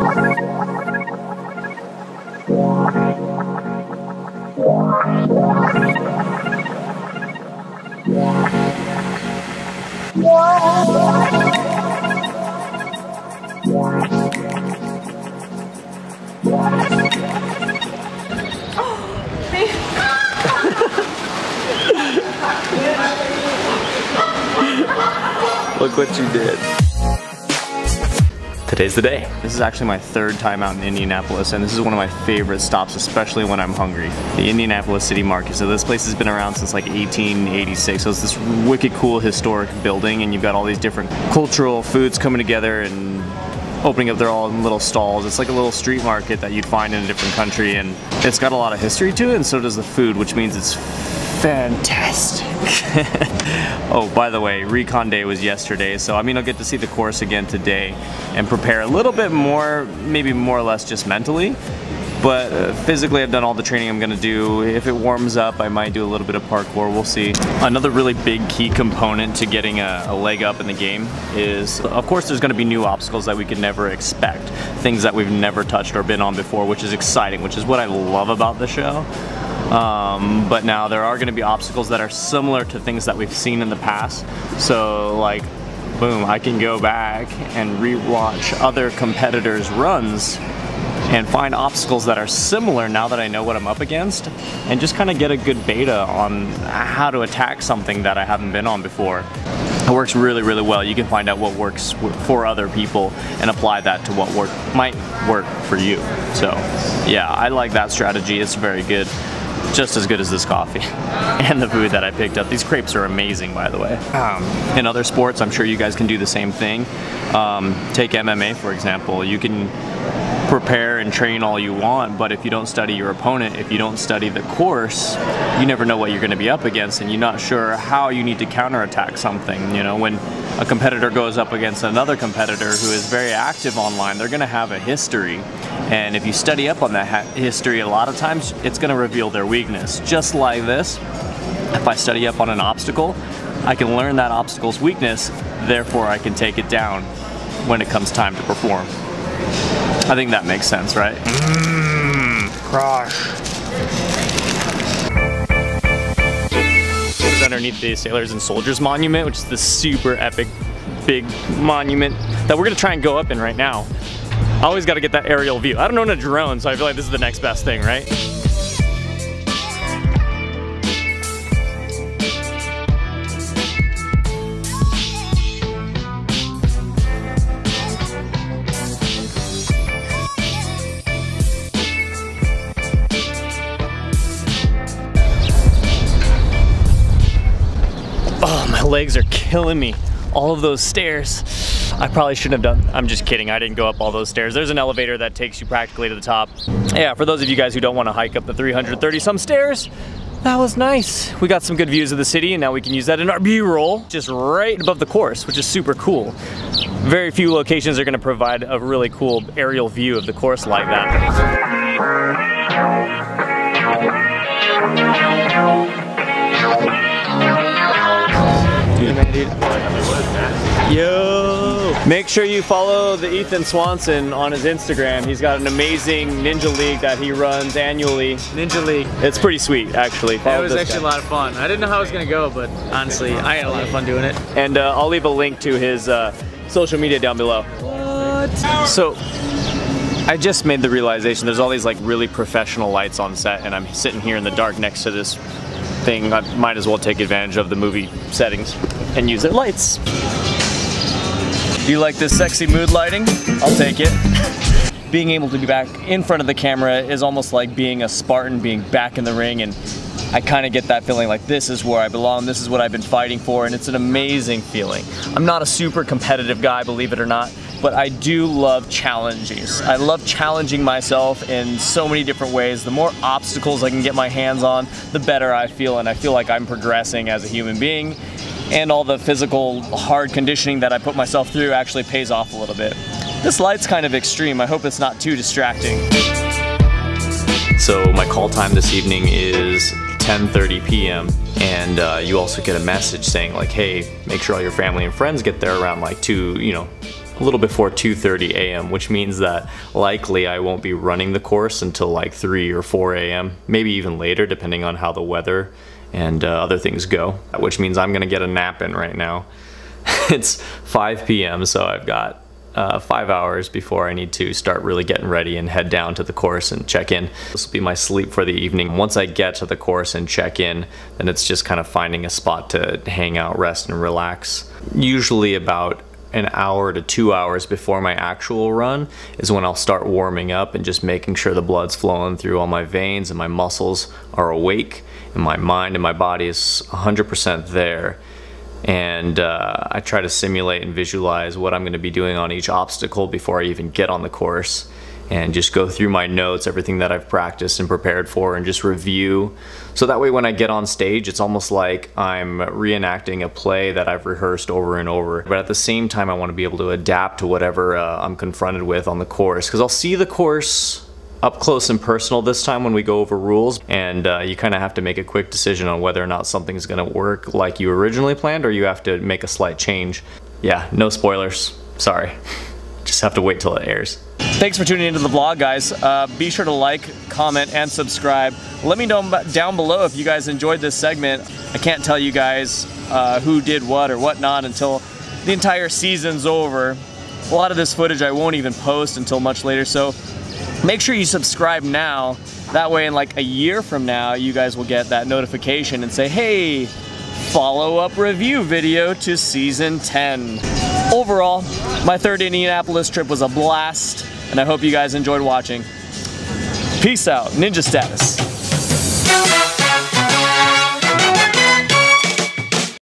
Look what you did. Today's the day. This is actually my third time out in Indianapolis, and this is one of my favorite stops, especially when I'm hungry. The Indianapolis City Market. So this place has been around since like 1886. So it's this wicked cool historic building, and you've got all these different cultural foods coming together and opening up their own little stalls. It's like a little street market that you'd find in a different country, and it's got a lot of history to it, and so does the food, which means it's fantastic. Oh, by the way, recon day was yesterday, so I'll get to see the course again today and prepare a little bit more, maybe more or less just mentally. But physically, I've done all the training I'm gonna do. If it warms up, I might do a little bit of parkour, we'll see. Another really big key component to getting a leg up in the game is, of course, there's gonna be new obstacles that we could never expect. Things that we've never touched or been on before, which is exciting, which is what I love about the show. But now there are gonna be obstacles that are similar to things that we've seen in the past. So like, boom, I can go back and re-watch other competitors' runs and find obstacles that are similar now that I know what I'm up against, and just kind of get a good beta on how to attack something that I haven't been on before. It works really, really well. You can find out what works for other people and apply that to what might work for you. So yeah, I like that strategy. It's very good. Just as good as this coffee and the food that I picked up. These crepes are amazing, by the way. In other sports, I'm sure you guys can do the same thing. Take MMA, for example. You can prepare and train all you want, but if you don't study your opponent, if you don't study the course, you never know what you're going to be up against, and you're not sure how you need to counterattack something. You know, when a competitor goes up against another competitor who is very active online, they're going to have a history, and if you study up on that history, a lot of times it's going to reveal their weakness. Just like this, if I study up on an obstacle, I can learn that obstacle's weakness, therefore I can take it down when it comes time to perform. I think that makes sense, right? Crush. This is underneath the Sailors and Soldiers Monument, which is the super epic big monument that we're gonna try and go up in right now. I always gotta get that aerial view. I don't own a drone, so I feel like this is the next best thing, right? Oh, my legs are killing me. All of those stairs. I probably shouldn't have done. I'm just kidding. I didn't go up all those stairs. There's an elevator that takes you practically to the top. Yeah, for those of you guys who don't want to hike up the 330 some stairs, that was nice. We got some good views of the city, and now we can use that in our B-roll, just right above the course, which is super cool. Very few locations are going to provide a really cool aerial view of the course like that. Yo! Make sure you follow the Ethan Swanson on his Instagram. He's got an amazing Ninja League that he runs annually. Ninja League. It's pretty sweet, actually. It was actually a lot of fun. I didn't know how it was going to go, but honestly, I had a lot of fun doing it. And I'll leave a link to his social media down below. What? So, I just made the realization there's all these like really professional lights on set, and I'm sitting here in the dark next to this thing. I might as well take advantage of the movie settings and use their lights. Do you like this sexy mood lighting? I'll take it. Being able to be back in front of the camera is almost like being a Spartan, being back in the ring, and I kind of get that feeling like this is where I belong, this is what I've been fighting for, and it's an amazing feeling. I'm not a super competitive guy, believe it or not, but I do love challenges. I love challenging myself in so many different ways. The more obstacles I can get my hands on, the better I feel, and I feel like I'm progressing as a human being, and all the physical hard conditioning that I put myself through actually pays off a little bit. This light's kind of extreme. I hope it's not too distracting. So my call time this evening is 10:30 p.m. and you also get a message saying like, hey, make sure all your family and friends get there around like 2, a little before 2:30 a.m., which means that likely I won't be running the course until like 3 or 4 a.m., maybe even later depending on how the weather and other things go, which means I'm gonna get a nap in right now. It's 5 p.m., so I've got 5 hours before I need to start really getting ready and head down to the course and check in. This will be my sleep for the evening. Once I get to the course and check in, then it's just kind of finding a spot to hang out, rest, and relax. Usually about an hour to 2 hours before my actual run is when I'll start warming up and just making sure the blood's flowing through all my veins and my muscles are awake and my mind and my body is 100% there. And I try to simulate and visualize what I'm going to be doing on each obstacle before I even get on the course, and just go through my notes, everything that I've practiced and prepared for, and just review. So that way when I get on stage, it's almost like I'm reenacting a play that I've rehearsed over and over. But at the same time, I want to be able to adapt to whatever I'm confronted with on the course, because I'll see the course up close and personal this time when we go over rules, and you kind of have to make a quick decision on whether or not something's going to work like you originally planned, or you have to make a slight change. Yeah, no spoilers, sorry. Just have to wait till it airs. Thanks for tuning into the vlog, guys. Be sure to like, comment, and subscribe. Let me know down below if you guys enjoyed this segment. I can't tell you guys who did what or whatnot until the entire season's over. A lot of this footage I won't even post until much later, so make sure you subscribe now. That way in like a year from now, you guys will get that notification and say, hey, follow-up review video to season 10. Overall, my third Indianapolis trip was a blast, and I hope you guys enjoyed watching. Peace out, Ninja Status.